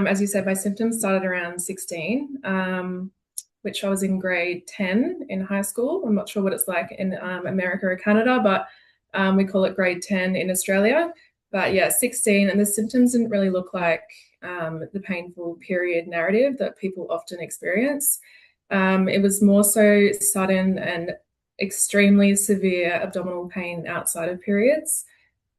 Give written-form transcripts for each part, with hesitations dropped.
As you said, my symptoms started around 16, which I was in grade 10 in high school. I'm not sure what it's like in America or Canada, but we call it grade 10 in Australia. But yeah, 16, and the symptoms didn't really look like the painful period narrative that people often experience. It was more so sudden and extremely severe abdominal pain outside of periods.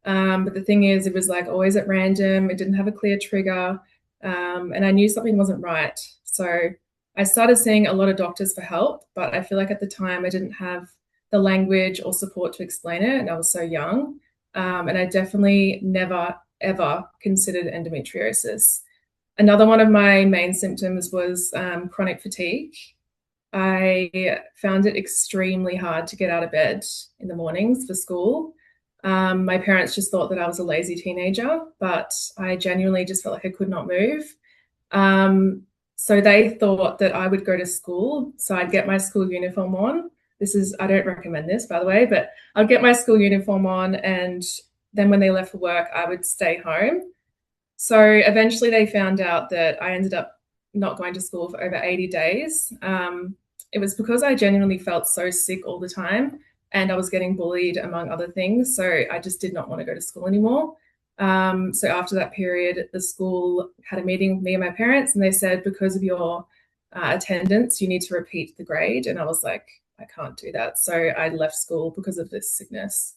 But the thing is, it was like always at random. It didn't have a clear trigger. And I knew something wasn't right. So I started seeing a lot of doctors for help, but I feel like at the time I didn't have the language or support to explain it. And I was so young. And I definitely never, ever considered endometriosis. Another one of my main symptoms was chronic fatigue. I found it extremely hard to get out of bed in the mornings for school. My parents just thought that I was a lazy teenager, but I genuinely just felt like I could not move. So they thought that I would go to school. So I'd get my school uniform on. I don't recommend this, by the way, but I'd get my school uniform on. And then when they left for work, I would stay home. So eventually they found out that I ended up not going to school for over 80 days. It was because I genuinely felt so sick all the time and I was getting bullied among other things. So I just did not want to go to school anymore. So after that period, the school had a meeting with me and my parents, and they said, because of your attendance, you need to repeat the grade. And I was like, I can't do that. So I left school because of this sickness.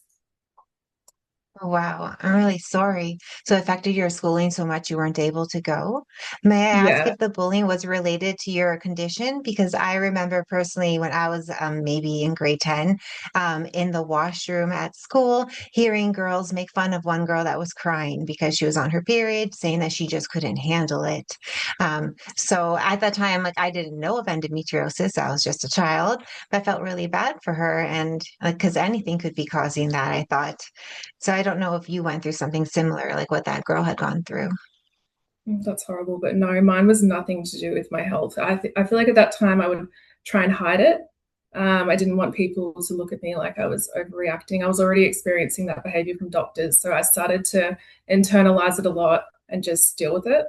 Oh, wow, I'm really sorry. So it affected your schooling so much you weren't able to go. May I ask Yeah. if the bullying was related to your condition? Because I remember personally when I was maybe in grade 10, in the washroom at school, hearing girls make fun of one girl that was crying because she was on her period, saying that she just couldn't handle it. So at that time, like I didn't know of endometriosis. I was just a child, but I felt really bad for her. And like, because anything could be causing that, I thought. So I don't know if you went through something similar, like what that girl had gone through. That's horrible. But no, mine was nothing to do with my health. I feel like at that time I would try and hide it. I didn't want people to look at me like I was overreacting. I was already experiencing that behavior from doctors. So I started to internalize it a lot and just deal with it.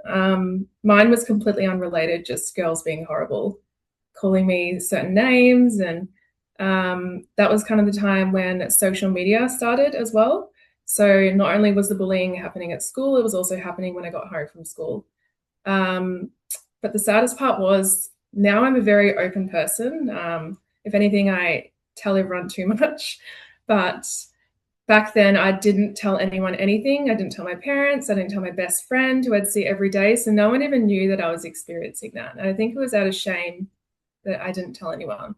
Mine was completely unrelated, just girls being horrible, calling me certain names. And that was kind of the time when social media started as well. So not only was the bullying happening at school, it was also happening when I got home from school. Um, but the saddest part was now I'm a very open person. If anything, I tell everyone too much. But back then, I didn't tell anyone anything. I didn't tell my parents. I didn't tell my best friend who I'd see every day. So no one even knew that I was experiencing that. And I think it was out of shame that I didn't tell anyone.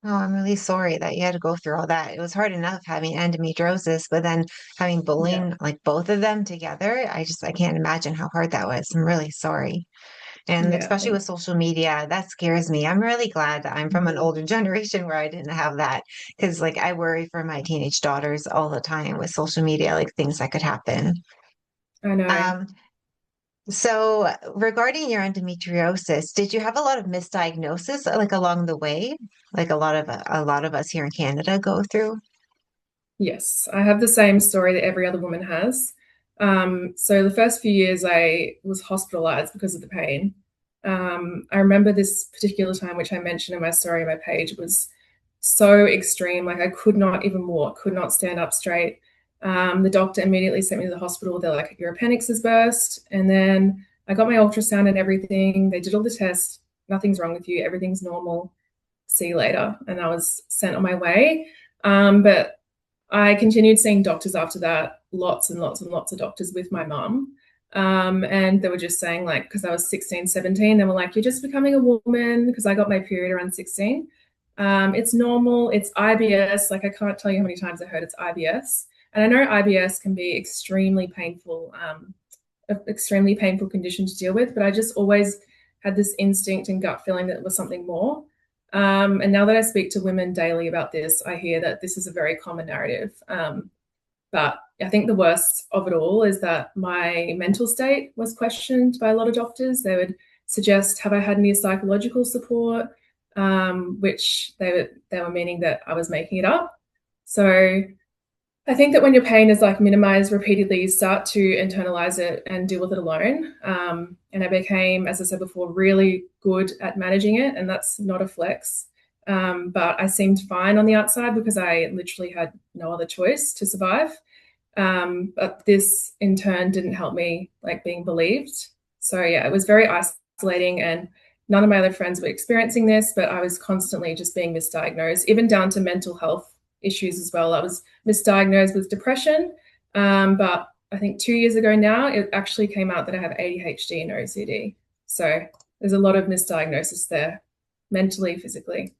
Oh, I'm really sorry that you had to go through all that. It was hard enough having endometriosis, but then having Yeah. bullying, like both of them together, I can't imagine how hard that was. I'm really sorry. And Yeah. especially with social media, that scares me. I'm really glad that I'm from an older generation where I didn't have that. Because like I worry for my teenage daughters all the time with social media, like things that could happen. I know. Um, So, regarding your endometriosis, did you have a lot of misdiagnosis like along the way, like a lot of us here in Canada go through? Yes, I have the same story that every other woman has. So the first few years I was hospitalized because of the pain. I remember this particular time, which I mentioned in my story on my page, was so extreme. Like I could not even walk, could not stand up straight. The doctor immediately sent me to the hospital. They're like, your appendix has burst. And then I got my ultrasound and everything. They did all the tests. Nothing's wrong with you. Everything's normal. See you later. And I was sent on my way. But I continued seeing doctors after that, lots and lots and lots of doctors with my mum. And they were just saying, like, because I was 16, 17, they were like, you're just becoming a woman because I got my period around 16. It's normal. It's IBS. Like, I can't tell you how many times I heard it's IBS. And I know IBS can be extremely painful condition to deal with, but I just always had this instinct and gut feeling that it was something more. And now that I speak to women daily about this, I hear that this is a very common narrative. But I think the worst of it all is that my mental state was questioned by a lot of doctors. They would suggest, have I had any psychological support? Which they were meaning that I was making it up. So I think that when your pain is like minimized repeatedly, you start to internalize it and deal with it alone. And I became, as I said before, really good at managing it. And that's not a flex. But I seemed fine on the outside because I literally had no other choice to survive. But this in turn didn't help me like being believed. So yeah, it was very isolating, and none of my other friends were experiencing this, but I was constantly just being misdiagnosed, even down to mental health issues as well. I was misdiagnosed with depression. But I think 2 years ago now, it actually came out that I have ADHD and OCD. So there's a lot of misdiagnosis there, mentally, physically.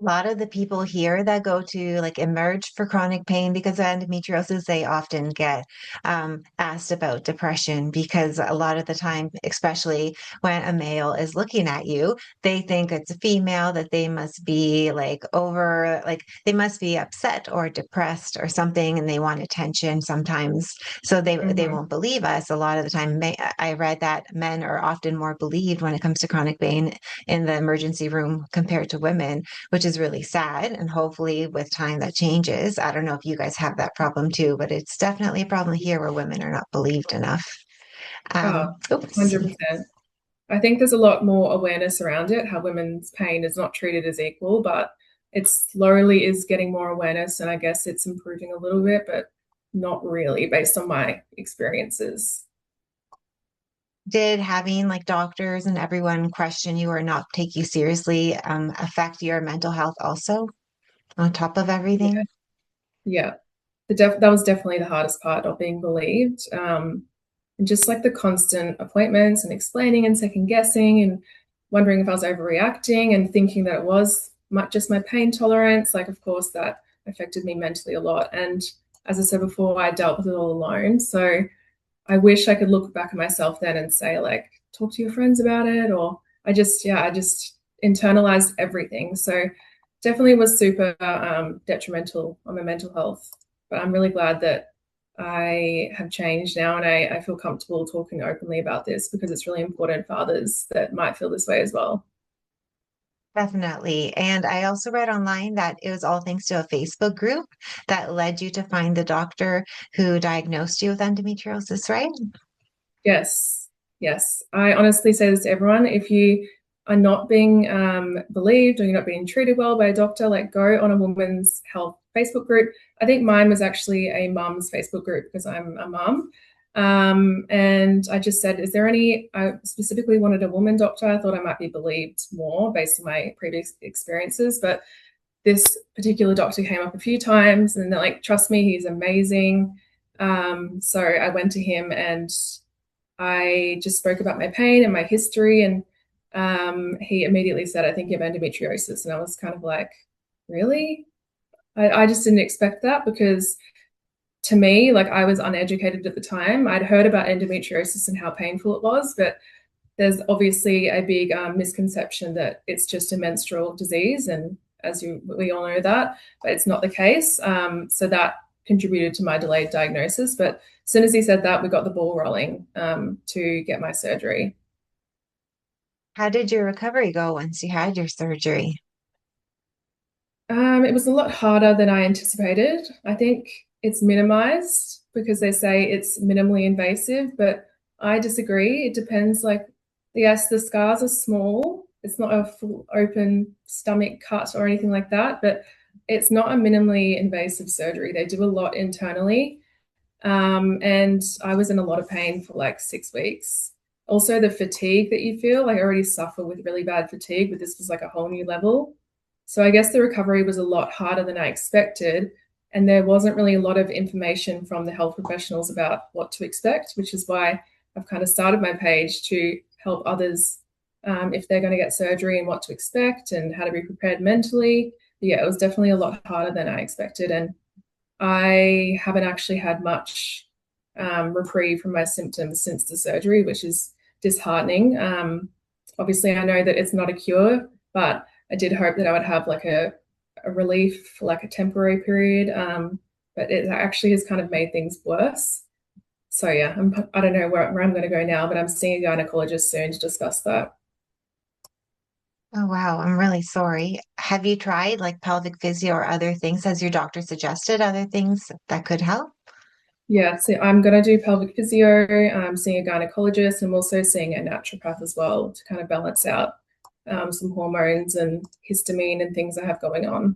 A lot of the people here that go to like emerge for chronic pain because of endometriosis, they often get asked about depression because a lot of the time, especially when a male is looking at you, they think it's a female that they must be like over, like they must be upset or depressed or something, and they want attention sometimes. So they Mm-hmm. won't believe us. A lot of the time, I read that men are often more believed when it comes to chronic pain in the emergency room compared to women, which is really sad. And hopefully, with time, that changes. I don't know if you guys have that problem too, but it's definitely a problem here where women are not believed enough. Oh, Oops. 100%. I think there's a lot more awareness around it, how women's pain is not treated as equal, but it slowly is getting more awareness. And I guess it's improving a little bit, but not really based on my experiences. Did having like doctors and everyone question you or not take you seriously affect your mental health also, on top of Yeah. everything? Yeah. That was definitely the hardest part of being believed. And just like the constant appointments and explaining and second guessing and wondering if I was overreacting and thinking that it was just my pain tolerance. Like, of course, that affected me mentally a lot. And as I said before, I dealt with it all alone. So I wish I could look back at myself then and say, like, talk to your friends about it. Or I just internalized everything. So definitely was super detrimental on my mental health. But I'm really glad that I have changed now, and I feel comfortable talking openly about this because it's really important for others that might feel this way as well. Definitely. And I also read online that it was all thanks to a Facebook group that led you to find the doctor who diagnosed you with endometriosis, right? Yes, yes. I honestly say this to everyone. If you are not being believed or you're not being treated well by a doctor, like go on a women's health Facebook group. I think mine was actually a mum's Facebook group because I'm a mum. And I just said, is there any, I specifically wanted a woman doctor. I thought I might be believed more based on my previous experiences, but this particular doctor came up a few times and they're like, trust me, he's amazing. So I went to him and I just spoke about my pain and my history, and he immediately said, I think you have endometriosis. And I was kind of like, really? I just didn't expect that because to me, like I was uneducated at the time. I'd heard about endometriosis and how painful it was, but there's obviously a big misconception that it's just a menstrual disease, and we all know that, but it's not the case. So that contributed to my delayed diagnosis. But as soon as he said that, we got the ball rolling to get my surgery. How did your recovery go once you had your surgery? It was a lot harder than I anticipated. I think it's minimized because they say it's minimally invasive, but I disagree. It depends. Like, yes, the scars are small. It's not a full open stomach cut or anything like that, but it's not a minimally invasive surgery. They do a lot internally. And I was in a lot of pain for like 6 weeks. Also, the fatigue that you feel, like I already suffer with really bad fatigue, but this was like a whole new level. So I guess the recovery was a lot harder than I expected. And there wasn't really a lot of information from the health professionals about what to expect, which is why I've kind of started my page to help others if they're going to get surgery and what to expect and how to be prepared mentally. But yeah, it was definitely a lot harder than I expected. And I haven't actually had much reprieve from my symptoms since the surgery, which is disheartening. Obviously, I know that it's not a cure, but I did hope that I would have like a relief for like a temporary period. But it actually has kind of made things worse. So yeah, I don't know where I'm going to go now, but I'm seeing a gynecologist soon to discuss that. Oh, wow. I'm really sorry. have you tried like pelvic physio or other things? Has your doctor suggested other things that could help? Yeah, so I'm going to do pelvic physio. I'm seeing a gynecologist. I'm also seeing a naturopath as well to kind of balance out some hormones and histamine and things I have going on.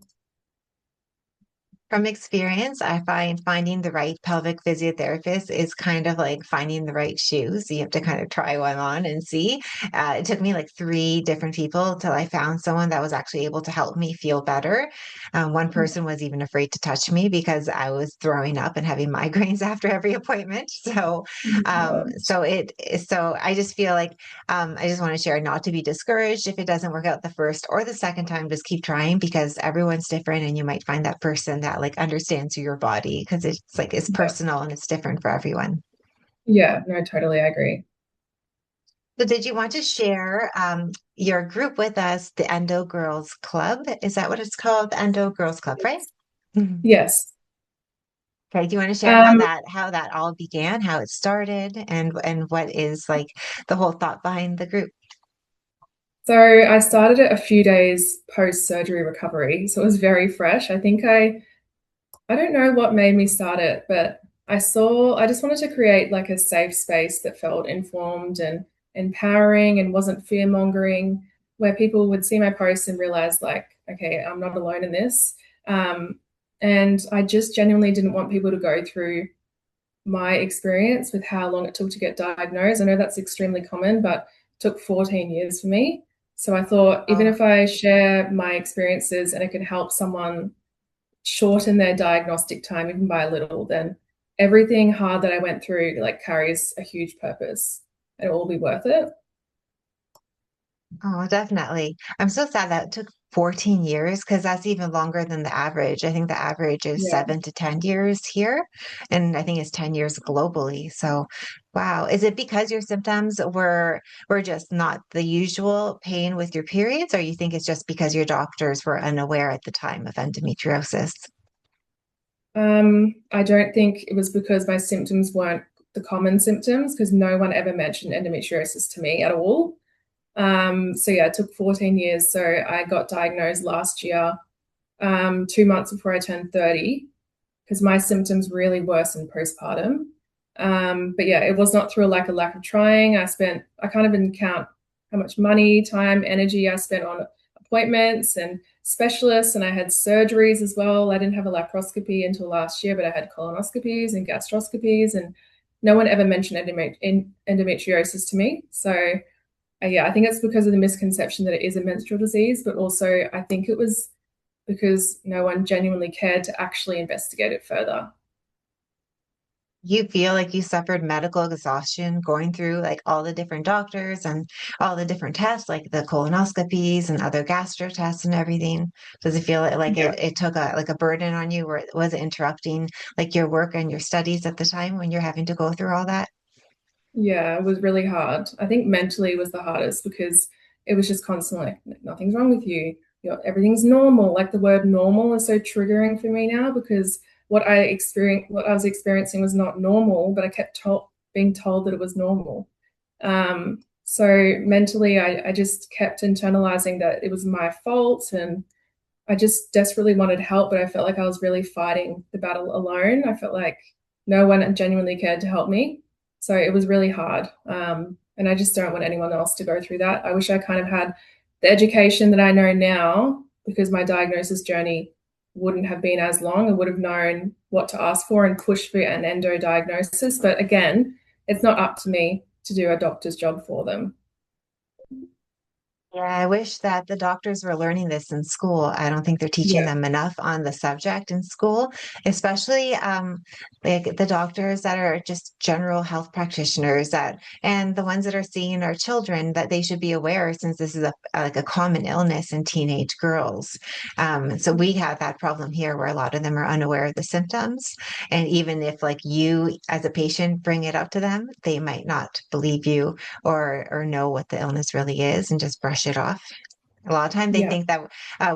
From experience, I find finding the right pelvic physiotherapist is kind of like finding the right shoes. You have to kind of try one on and see. It took me like three different people till I found someone that was actually able to help me feel better. One person was even afraid to touch me because I was throwing up and having migraines after every appointment. So, God. so I just feel like I just want to share not to be discouraged if it doesn't work out the first or the second time. Just keep trying because everyone's different, and you might find that person that like understands your body because it's like it's Yeah, personal and it's different for everyone. yeah, no, totally, I agree. So, did you want to share your group with us, the Endo Girls Club? Is that what it's called? The Endo Girls Club, right? Mhm. Yes. Okay. Do you want to share Um, how that all began, how it started, and what is like the whole thought behind the group? so I started it a few days post surgery recovery, so it was very fresh. I don't know what made me start it, but I just wanted to create like a safe space that felt informed and empowering and wasn't fear mongering, where people would see my posts and realize, like, okay, I'm not alone in this. Um, and I just genuinely didn't want people to go through my experience with how long it took to get diagnosed. I know that's extremely common, but it took 14 years for me. So I thought, even Oh, if I share my experiences and it can help someone shorten their diagnostic time even by a little, then everything hard that I went through like carries a huge purpose and it will be worth it. oh, definitely. I'm so sad that it took 14 years because that's even longer than the average. I think the average is Yeah. 7 to 10 years here, and I think it's 10 years globally. So, wow. Is it because your symptoms were just not the usual pain with your periods, or you think it's just because your doctors were unaware at the time of endometriosis? I don't think it was because my symptoms weren't the common symptoms because no one ever mentioned endometriosis to me at all. So yeah, it took 14 years. So I got diagnosed last year, 2 months before I turned 30, because my symptoms really worsened postpartum. But yeah, it was not through like a lack of trying. I can't even count how much money, time, energy I spent on appointments and specialists, and I had surgeries as well. I didn't have a laparoscopy until last year, but I had colonoscopies and gastroscopies, and no one ever mentioned endometriosis to me. So yeah, I think it's because of the misconception that it is a menstrual disease, but also I think it was because no one genuinely cared to actually investigate it further. You feel like you suffered medical exhaustion going through like all the different doctors and all the different tests, like the colonoscopies and other gastro tests and everything. Does it feel like Yeah. it took a like a burden on you, or was it interrupting like your work and your studies at the time when you're having to go through all that? Yeah, it was really hard. I think mentally was the hardest because it was just constantly like, nothing's wrong with you. Everything's normal. Like the word normal is so triggering for me now because what I was experiencing was not normal, but I kept being told that it was normal. So mentally, I just kept internalizing that it was my fault and I just desperately wanted help, but I felt like I was really fighting the battle alone. I felt like no one genuinely cared to help me. So it was really hard. And I just don't want anyone else to go through that. I wish I kind of had the education that I know now because my diagnosis journey wouldn't have been as long. I would have known what to ask for and push for an endo diagnosis. But again, it's not up to me to do a doctor's job for them. Yeah, I wish that the doctors were learning this in school. I don't think they're teaching Yeah. them enough on the subject in school, especially like the doctors that are just general health practitioners that and the ones that are seeing our children that they should be aware since this is like a common illness in teenage girls. So we have that problem here where a lot of them are unaware of the symptoms. And even if like you as a patient bring it up to them, they might not believe you or know what the illness really is and just brush it off. A lot of time they Yeah. think that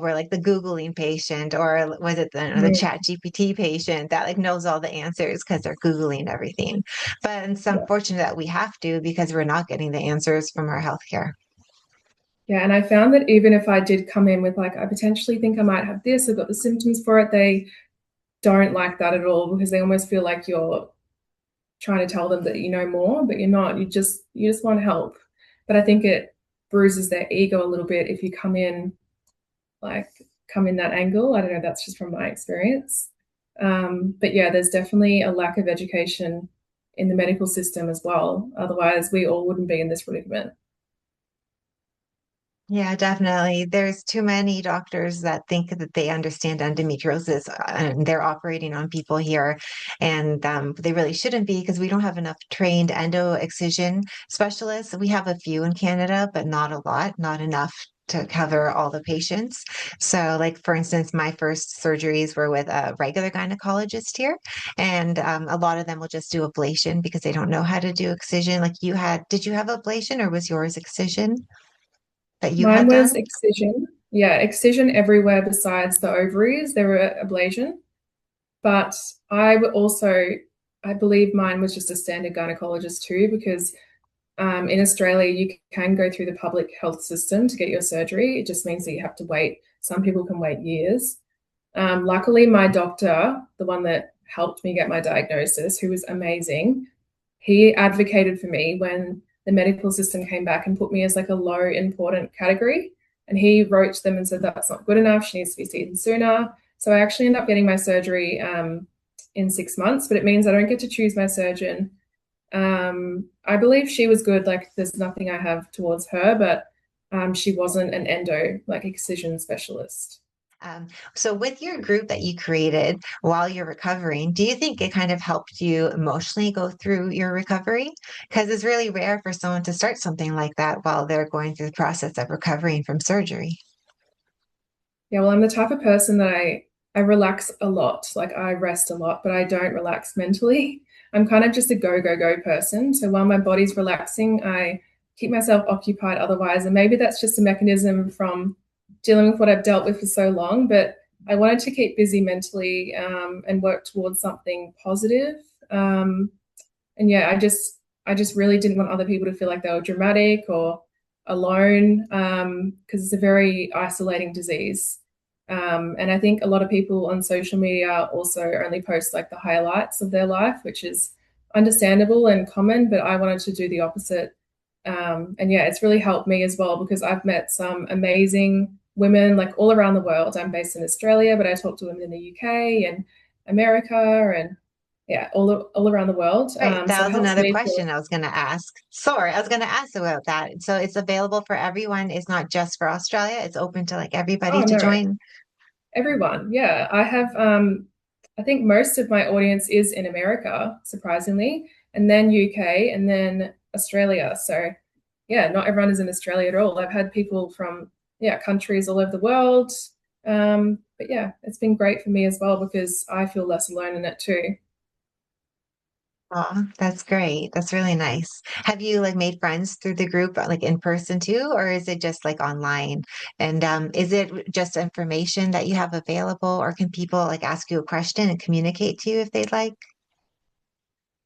we're like the Googling patient or was it the Mm, chat GPT patient that like knows all the answers because they're Googling everything. But it's yeah. unfortunate that we have to because we're not getting the answers from our healthcare. Yeah, and I found that even if I did come in with like, I potentially think I might have this, I've got the symptoms for it, they don't like that at all because they almost feel like you're trying to tell them that you know more, but you're not. You just want help. But I think it bruises their ego a little bit if you like come in that angle. I don't know, that's just from my experience. But yeah, there's definitely a lack of education in the medical system as well. Otherwise, we all wouldn't be in this predicament. Yeah, definitely. There's too many doctors that think that they understand endometriosis and they're operating on people here. And they really shouldn't be because we don't have enough trained endo excision specialists. We have a few in Canada, but not a lot, not enough to cover all the patients. So, like for instance, my first surgeries were with a regular gynecologist here, and a lot of them will just do ablation because they don't know how to do excision. Like you had, did you have ablation or was yours excision that you Mine had was done? excision. Yeah, excision everywhere besides the ovaries. There were ablation. But I believe mine was just a standard gynecologist too, because in Australia, you can go through the public health system to get your surgery. It just means that you have to wait. Some people can wait years. Luckily, my doctor, the one that helped me get my diagnosis, who was amazing, he advocated for me when the medical system came back and put me as like a low important category. And he wrote to them and said that's not good enough. She needs to be seen sooner. So I actually ended up getting my surgery in 6 months, but it means I don't get to choose my surgeon. I believe she was good. Like, there's nothing I have towards her, but she wasn't an endo, like, excision specialist. Um, so, with your group that you created while you're recovering, do you think it kind of helped you emotionally go through your recovery? Because it's really rare for someone to start something like that while they're going through the process of recovering from surgery. Yeah, well, I'm the type of person that I relax a lot. Like, I rest a lot, but I don't relax mentally. I'm kind of just a go go go person. So while my body's relaxing, I keep myself occupied otherwise. And maybe that's just a mechanism from dealing with what I've dealt with for so long. But I wanted to keep busy mentally and work towards something positive. Um, and yeah, I just really didn't want other people to feel like they were dramatic or alone because it's a very isolating disease. And I think a lot of people on social media also only post like the highlights of their life, which is understandable and common, but I wanted to do the opposite. And yeah, it's really helped me as well because I've met some amazing women like all around the world. I'm based in Australia, but I talk to women in the UK and America and yeah, all around the world. Right, So that it was helps another me feel. question I was going to ask. Sorry, I was going to ask about that. So, it's available for everyone. It's not just for Australia. It's open to like everybody Oh to no, join. everyone. Yeah, I have. I think most of my audience is in America, surprisingly, and then UK, and then Australia. So yeah, not everyone is in Australia at all. I've had people from yeah countries all over the world. But yeah, it's been great for me as well because I feel less alone in it too. Oh, that's great. That's really nice. Have you like made friends through the group like in person too, or is it just like online? And is it just information that you have available, or can people like ask you a question and communicate to you if they'd like?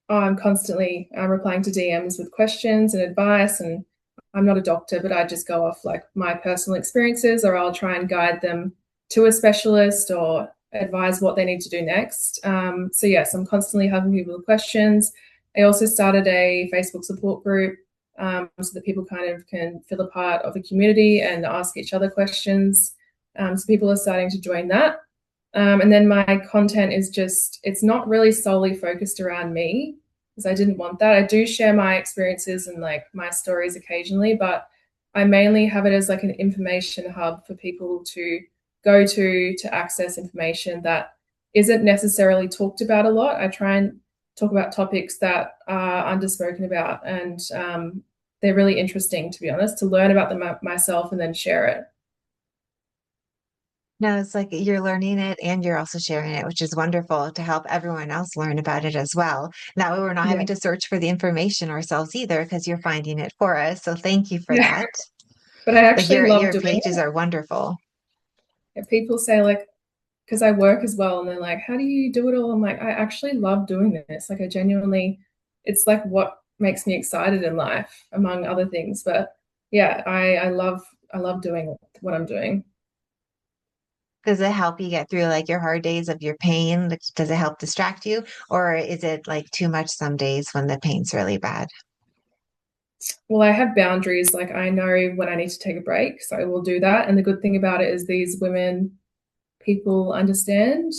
I'm constantly replying to DMs with questions and advice. And I'm not a doctor, but I just go off like my personal experiences, or I'll try and guide them to a specialist or advise what they need to do next. So, yes, I'm constantly helping people with questions. I also started a Facebook support group so that people kind of can feel a part of a community and ask each other questions. So, people are starting to join that. And then my content is just, it's not really solely focused around me because I didn't want that. I do share my experiences and like my stories occasionally, but I mainly have it as like an information hub for people to go to access information that isn't necessarily talked about a lot. I try and talk about topics that are underspoken about, and they're really interesting, to be honest, to learn about them myself and then share it. No, it's like you're learning it and you're also sharing it, which is wonderful to help everyone else learn about it as well. That way we're not Yeah. having to search for the information ourselves either because you're finding it for us. So thank you for Yeah. that. But I Like actually love your doing pages it. are wonderful. And people say like, because I work as well, and they're like, "How do you do it all?" I'm like, I actually love doing this. Like, I genuinely, it's like what makes me excited in life, among other things. But yeah, I love I love doing what I'm doing. Does it help you get through like your hard days of your pain? Like, does it help distract you? Or is it like too much some days when the pain's really bad? Well, I have boundaries. Like I know when I need to take a break, so I will do that. And the good thing about it is these women, people understand.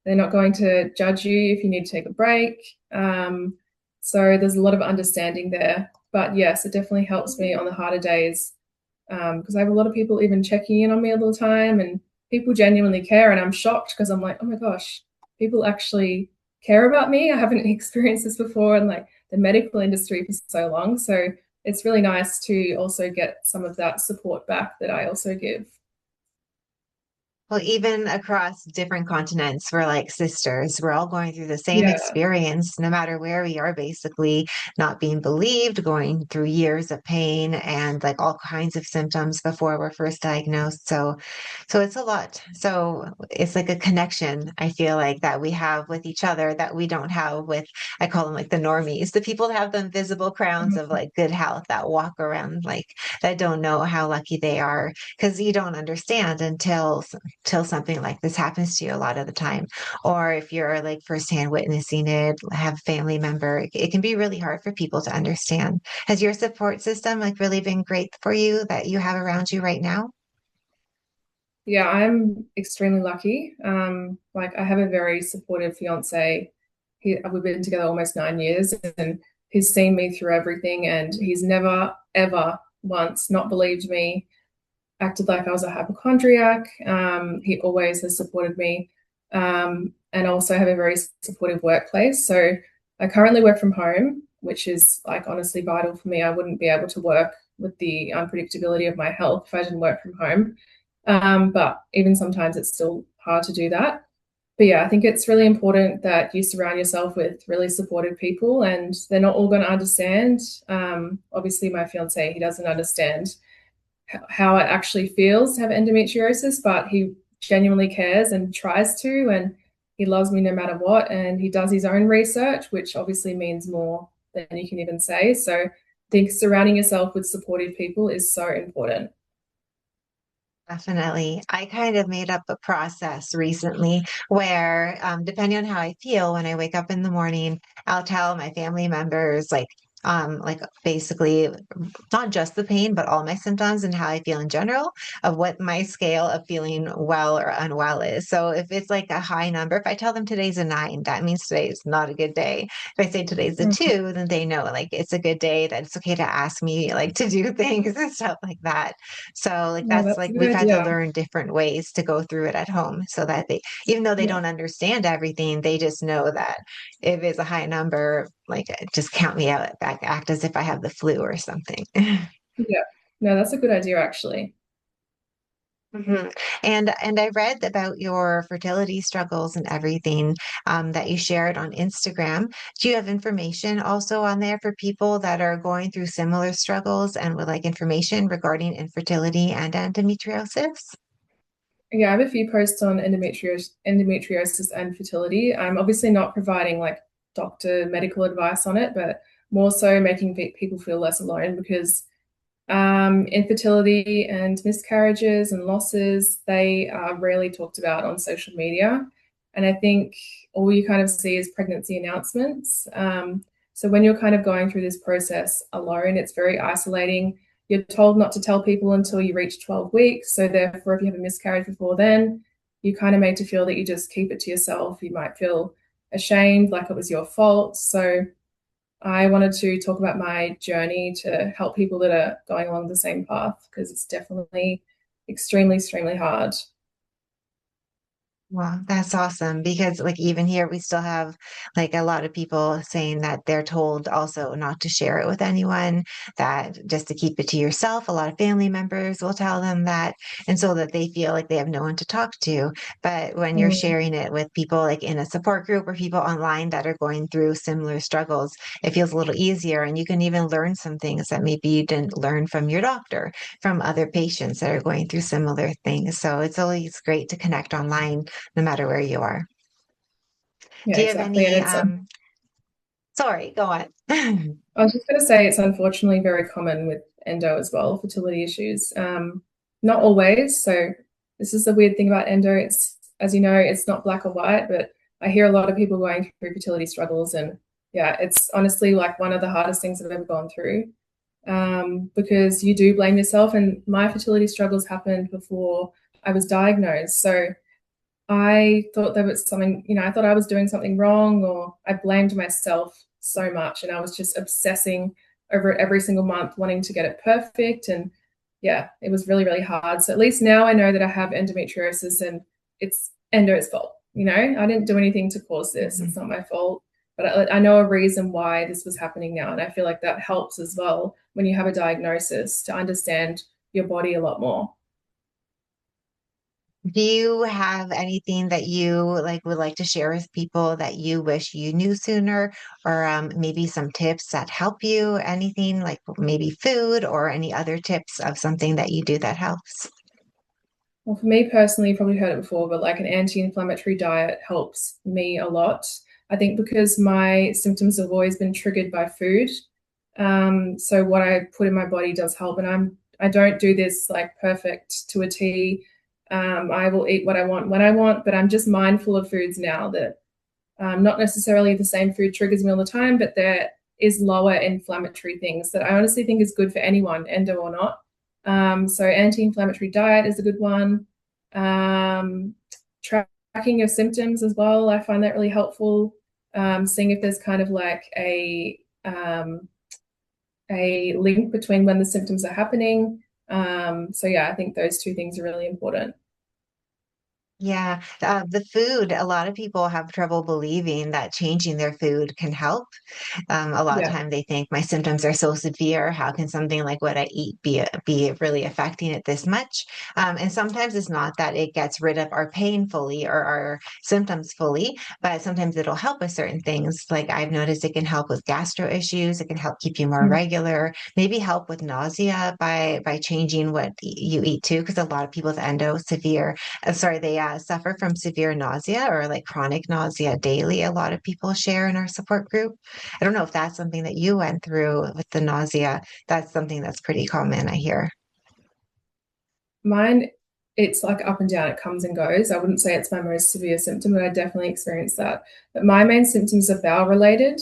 They're not going to judge you if you need to take a break. Um, so there's a lot of understanding there. But yes, it definitely helps me on the harder days because I have a lot of people even checking in on me all the time, and people genuinely care. And I'm shocked because I'm like, oh my gosh, people actually care about me. I haven't experienced this before in like the medical industry for so long. So it's really nice to also get some of that support back that I also give. Well, even across different continents, we're like sisters. We're all going through the same Yeah. experience, no matter where we are, basically not being believed, going through years of pain and like all kinds of symptoms before we're first diagnosed. So it's a lot. So it's like a connection, I feel like, that we have with each other that we don't have with, I call them like the normies, the people that have the invisible crowns of like good health that walk around like that don't know how lucky they are because you don't understand until till something like this happens to you a lot of the time. Or if you're like firsthand witnessing it, have a family member, it can be really hard for people to understand. Has your support system like really been great for you that you have around you right now? Yeah, I'm extremely lucky. Like I have a very supportive fiance. We've been together almost 9 years, and he's seen me through everything, and he's never, ever once not believed me, acted like I was a hypochondriac. He always has supported me, and also have a very supportive workplace. So I currently work from home, which is like honestly vital for me. I wouldn't be able to work with the unpredictability of my health if I didn't work from home. But even sometimes it's still hard to do that. But yeah, I think it's really important that you surround yourself with really supportive people, and they're not all going to understand. Obviously, my fiance, he doesn't understand how it actually feels to have endometriosis, but he genuinely cares and tries to, and he loves me no matter what. And he does his own research, which obviously means more than you can even say. So I think surrounding yourself with supportive people is so important. Definitely. I kind of made up a process recently where, depending on how I feel when I wake up in the morning, I'll tell my family members, like basically not just the pain, but all my symptoms and how I feel in general of what my scale of feeling well or unwell is. So if it's like a high number, if I tell them today's a 9, that means today is not a good day. If I say today's a Mm. 2, then they know like it's a good day, that it's okay to ask me like to do things and stuff like that. So like Yeah, that's that's a like good we've had to idea. learn different ways to go through it at home so that they, even though they Yeah. don't understand everything, they just know that if it's a high number, like just count me out, act as if I have the flu or something. Yeah. No, that's a good idea, actually. Mhm. And I read about your fertility struggles and everything that you shared on Instagram. Do you have information also on there for people that are going through similar struggles and would like information regarding infertility and endometriosis? Yeah, I have a few posts on endometriosis and fertility. I'm obviously not providing like doctor medical advice on it, but more so making people feel less alone because infertility and miscarriages and losses, they are rarely talked about on social media. And I think all you kind of see is pregnancy announcements. So when you're kind of going through this process alone, it's very isolating. You're told not to tell people until you reach 12 weeks. So therefore, if you have a miscarriage before then, you kind of made to feel that you just keep it to yourself. You might feel ashamed, like it was your fault. So I wanted to talk about my journey to help people that are going along the same path because it's definitely extremely, extremely hard. Wow, that's awesome because like even here we still have like a lot of people saying that they're told also not to share it with anyone, that just to keep it to yourself. A lot of family members will tell them that, and so that they feel like they have no one to talk to. But when you're Mm, sharing it with people like in a support group or people online that are going through similar struggles, it feels a little easier and you can even learn some things that maybe you didn't learn from your doctor, from other patients that are going through similar things. So it's always great to connect online no matter where you are. yeah, Do you have exactly. And any it's Sorry, go on. I was just going to say it's unfortunately very common with endo as well, fertility issues. Not always. So this is the weird thing about endo. It's, as you know, it's not black or white, but I hear a lot of people going through fertility struggles, and yeah, it's honestly like one of the hardest things I've ever gone through, because you do blame yourself. And my fertility struggles happened before I was diagnosed. So I thought there was something, I thought I was doing something wrong, or I blamed myself so much. And I was just obsessing over it every single month, wanting to get it perfect. And yeah, it was really, really hard. So at least now I know that I have endometriosis and it's endo's fault. I didn't do anything to cause this. It's Mhm. not my fault. But I know a reason why this was happening now. And I feel like that helps as well when you have a diagnosis to understand your body a lot more. Do you have anything that you like would like to share with people that you wish you knew sooner, or maybe some tips that help you? Anything like maybe food or any other tips of something that you do that helps? Well, for me personally, you've probably heard it before, but like an anti-inflammatory diet helps me a lot. I think because my symptoms have always been triggered by food. So what I put in my body does help, and I don't do this like perfect to a T. I will eat what I want when I want, but I'm just mindful of foods now that not necessarily the same food triggers me all the time, but there is lower inflammatory things that I honestly think is good for anyone, endo or not. So anti-inflammatory diet is a good one. Um, Tracking your symptoms as well, I find that really helpful. Seeing if there's kind of like a link between when the symptoms are happening. So yeah, I think those two things are really important. Yeah, the food, a lot of people have trouble believing that changing their food can help. A lot of Yeah. time they think my symptoms are so severe. How can something like what I eat be really affecting it this much? And sometimes it's not that it gets rid of our pain fully or our symptoms fully, but sometimes it'll help with certain things. Like I've noticed it can help with gastro issues. It can help keep you more Mm. regular. Maybe help with nausea by changing what you eat too, because a lot of people with endo severe, sorry, they suffer from severe nausea or like chronic nausea daily. A lot of people share in our support group. I don't know if that's something that you went through with the nausea. That's something that's pretty common, I hear. Mine, it's like up and down, it comes and goes. I wouldn't say it's my most severe symptom, but I definitely experienced that. But my main symptoms are bowel related.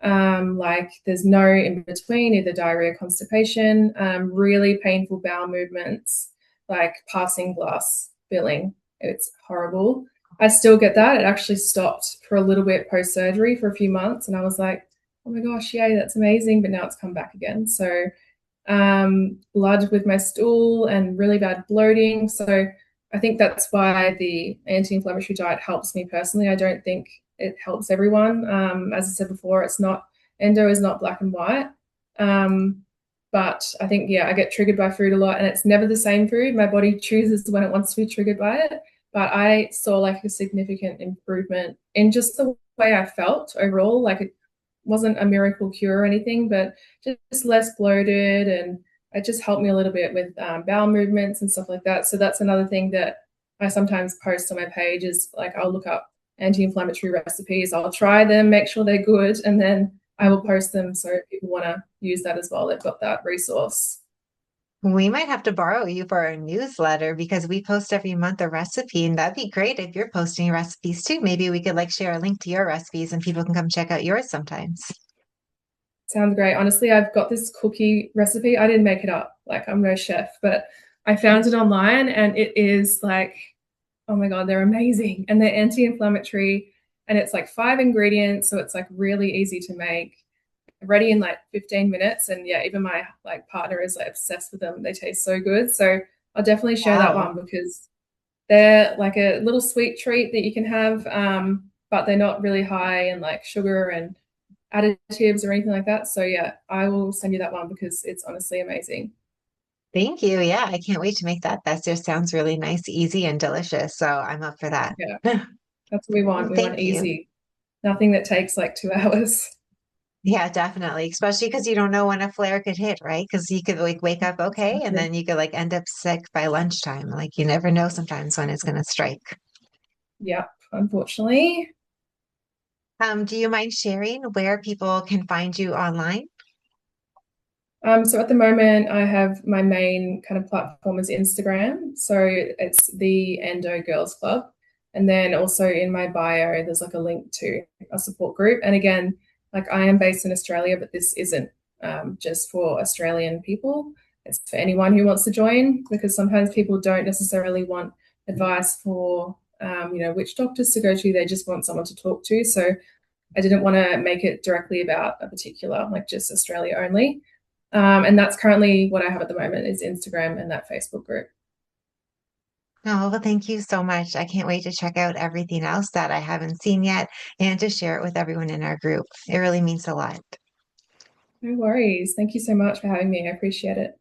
Like there's no in between, either diarrhea, constipation, really painful bowel movements, like passing glass filling. It's horrible. I still get that. It actually stopped for a little bit post surgery for a few months, and I was like, oh my gosh, yay, that's amazing. But now it's come back again. So blood with my stool and really bad bloating. So I think that's why the anti-inflammatory diet helps me personally. I don't think it helps everyone. As I said before, it's not endo is not black and white. Um, but I think yeah, I get triggered by food a lot, and it's never the same food. My body chooses when it wants to be triggered by it. But I saw like a significant improvement in just the way I felt overall. Like it wasn't a miracle cure or anything, but just less bloated, and it just helped me a little bit with bowel movements and stuff like that. So that's another thing that I sometimes post on my page is like I'll look up anti-inflammatory recipes, I'll try them, make sure they're good, and then I will post them so if people want to use that as well, they've got that resource. We might have to borrow you for our newsletter because we post every month a recipe, and that'd be great if you're posting recipes too. Maybe we could like share a link to your recipes and people can come check out yours sometimes. Sounds great. Honestly, I've got this cookie recipe. I didn't make it up. Like I'm no chef, but I found it online and it is like, oh my God, they're amazing. And they're anti-inflammatory and it's like 5 ingredients. So it's like really easy to make, ready in like 15 minutes. And yeah, even my like partner is like obsessed with them. They taste so good. So I'll definitely share that Wow. one because they're like a little sweet treat that you can have, but they're not really high in like sugar and additives or anything like that. So yeah, I will send you that one because it's honestly amazing. Thank you. Yeah, I can't wait to make that. That just sounds really nice, easy, and delicious. So I'm up for that. Yeah, that's what we Well, want. We want thank you. easy, nothing that takes like 2 hours. Yeah, definitely. Especially because you don't know when a flare could hit, right? Because you could like wake up okay, and Exactly. then you could like end up sick by lunchtime. Like you never know sometimes when it's going to strike. Yep, unfortunately. Do you mind sharing where people can find you online? So at the moment, I have my main kind of platform is Instagram. So it's the Endo Girls Club. And then also in my bio, there's like a link to a support group. And again, like I am based in Australia, but this isn't just for Australian people. It's for anyone who wants to join because sometimes people don't necessarily want advice for, which doctors to go to. They just want someone to talk to. So I didn't want to make it directly about a particular, like just Australia only. And that's currently what I have at the moment is Instagram and that Facebook group. Oh, well, thank you so much. I can't wait to check out everything else that I haven't seen yet and to share it with everyone in our group. It really means a lot. No worries. Thank you so much for having me. I appreciate it.